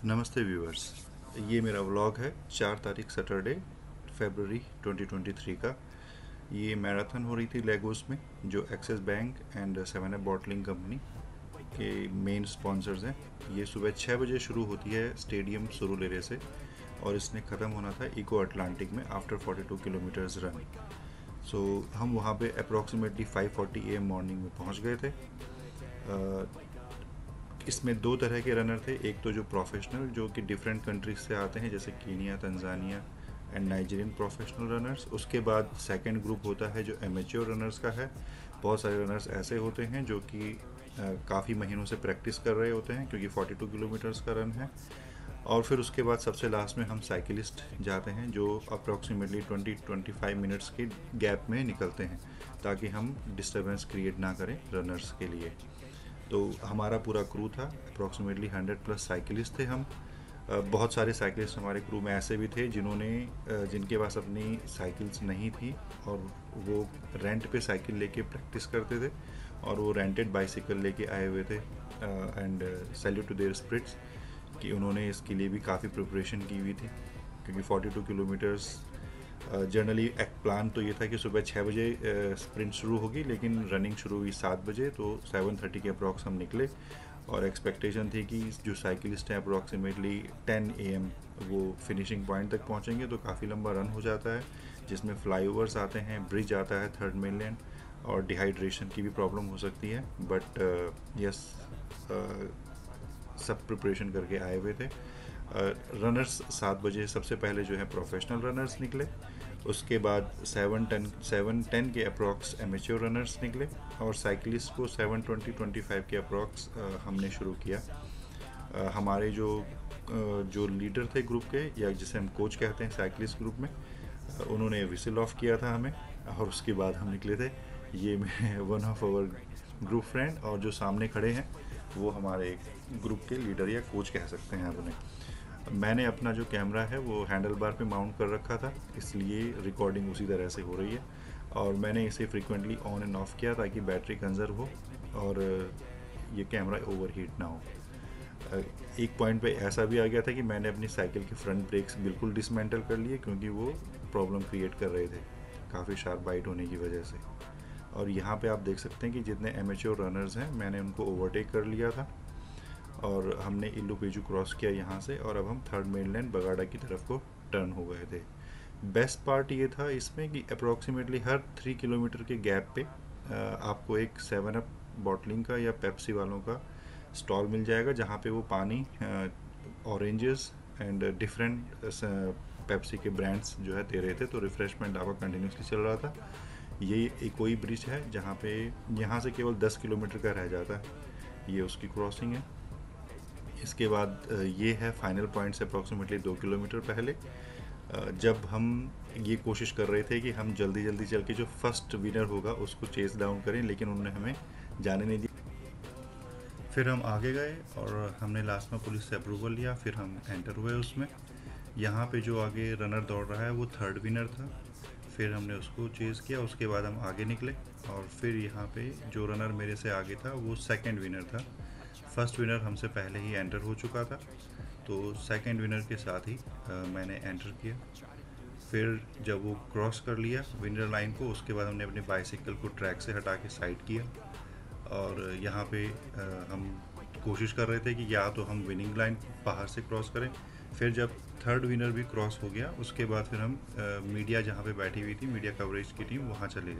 नमस्ते व्यूअर्स। ये मेरा व्लॉग है 4 तारीख सैटरडे फरवरी 2023 का। ये मैराथन हो रही थी लेगोस में, जो axis bank and 7 up bottling company के मेन स्पॉन्सर्स हैं। ये सुबह 6 बजे शुरू होती है स्टेडियम सुरुलेरे से, और इसने ख़त्म होना था इको अटलांटिक में आफ्टर 42 किलोमीटर्स रन। सो हम वहाँ पे अप्रॉक्सीमेटली 5:40 AM मॉर्निंग में पहुँच गए थे। इसमें दो तरह के रनर थे, एक तो जो प्रोफेशनल जो कि डिफरेंट कंट्रीज से आते हैं, जैसे Kenya, Tanzania and Nigerian professional runners. उसके बाद सेकंड ग्रुप होता है जो एमेच्योर रनर्स का है। बहुत सारे रनर्स ऐसे होते हैं जो कि काफ़ी महीनों से प्रैक्टिस कर रहे होते हैं, क्योंकि 42 किलोमीटर्स का रन है। और फिर उसके बाद सबसे लास्ट में हम साइकिलिस्ट जाते हैं, जो अप्रॉक्सीमेटली 20-25 मिनट्स के गैप में निकलते हैं, ताकि हम डिस्टर्बेंस क्रिएट ना करें रनर्स के लिए। तो हमारा पूरा क्रू था, अप्रॉक्सीमेटली 100+ साइकिलिस्ट थे हम। बहुत सारे साइकिलिस्ट हमारे क्रू में ऐसे भी थे जिनके पास अपनी साइकिल्स नहीं थी, और वो रेंट पे साइकिल लेके प्रैक्टिस करते थे, और वो रेंटेड बाइसिकल लेके आए हुए थे। And salute to their spirits कि उन्होंने इसके लिए भी काफ़ी प्रिपरेशन की हुई थी, क्योंकि 42 किलोमीटर्स जनरली एक प्लान तो ये था कि सुबह 6 बजे स्प्रिंट शुरू होगी, लेकिन रनिंग शुरू हुई 7 बजे, तो 7:30 के अप्रॉक्स हम निकले। और एक्सपेक्टेशन थी कि जो साइकिलिस्ट हैं अप्रॉक्सीमेटली 10 AM वो फिनिशिंग पॉइंट तक पहुंचेंगे, तो काफ़ी लंबा रन हो जाता है, जिसमें फ्लाईओवर्स आते हैं, ब्रिज आता है थर्ड मेनलैंड, और डिहाइड्रेशन की भी प्रॉब्लम हो सकती है। बट यस, सब प्रिपरेशन करके आए हुए थे। रनर्स 7 बजे सबसे पहले जो है प्रोफेशनल रनर्स निकले। उसके बाद 7:10 के अप्रॉक्स एमेच्योर रनर्स निकले, और साइकिलिस्ट को 7:20-25 के अप्रॉक्स हमने शुरू किया। हमारे जो लीडर थे ग्रुप के, या जिसे हम कोच कहते हैं साइकिलिस्ट ग्रुप में, उन्होंने विसिल ऑफ किया था हमें, और उसके बाद हम निकले थे। ये मेरे one of our group friend, और जो सामने खड़े हैं वो हमारे ग्रुप के लीडर या कोच कह सकते हैं आप उन्हें। मैंने अपना जो कैमरा है वो हैंडल बार पे माउंट कर रखा था, इसलिए रिकॉर्डिंग उसी तरह से हो रही है, और मैंने इसे फ्रीक्वेंटली ऑन एंड ऑफ किया ताकि बैटरी कंजर्व हो और ये कैमरा ओवरहीट ना हो। एक पॉइंट पे ऐसा भी आ गया था कि मैंने अपनी साइकिल के फ्रंट ब्रेक्स बिल्कुल डिसमेंटल कर लिए, क्योंकि वो प्रॉब्लम क्रिएट कर रहे थे काफ़ी शार्प बाइट होने की वजह से। और यहाँ पे आप देख सकते हैं कि जितने एमेच्योर रनर्स हैं, मैंने उनको ओवरटेक कर लिया था, और हमने इल्लू पेजू क्रॉस किया यहाँ से, और अब हम थर्ड मेनलैंड बगाड़ा की तरफ को टर्न हो गए थे। बेस्ट पार्ट ये था इसमें कि अप्रॉक्सीमेटली हर 3 किलोमीटर के गैप पे आपको एक 7 अप बॉटलिंग का या पेप्सी वालों का स्टॉल मिल जाएगा, जहाँ पे वो पानी, ऑरेंजेस एंड डिफरेंट पेप्सी के ब्रांड्स जो है दे रहे थे। तो रिफ़्रेशमेंट आपका कंटिन्यूसली चल रहा था। ये एक कोई ब्रिज है जहाँ पे यहाँ से केवल 10 किलोमीटर का रह जाता है, ये उसकी क्रॉसिंग है। इसके बाद ये है फाइनल पॉइंट से अप्रॉक्सीमेटली 2 किलोमीटर पहले, जब हम ये कोशिश कर रहे थे कि हम जल्दी जल्दी चल के जो फर्स्ट विनर होगा उसको चेस डाउन करें, लेकिन उन्होंने हमें जाने नहीं दिया। फिर हम आगे गए और हमने लास्ट में पुलिस से अप्रूवल लिया, फिर हम एंटर हुए उसमें। यहाँ पे जो आगे रनर दौड़ रहा है वो थर्ड विनर था, फिर हमने उसको चेज़ किया। उसके बाद हम आगे निकले, और फिर यहाँ पे जो रनर मेरे से आगे था वो सेकंड विनर था। फर्स्ट विनर हमसे पहले ही एंटर हो चुका था, तो सेकंड विनर के साथ ही मैंने एंटर किया। फिर जब वो क्रॉस कर लिया विनर लाइन को, उसके बाद हमने अपनी बाइसिकल को ट्रैक से हटा के साइड किया, और यहाँ पे हम कोशिश कर रहे थे कि या तो हम विनिंग लाइन बाहर से क्रॉस करें। फिर जब थर्ड विनर भी क्रॉस हो गया, उसके बाद फिर हम मीडिया जहाँ पे बैठी हुई थी, मीडिया कवरेज की टीम, वहाँ चले गए।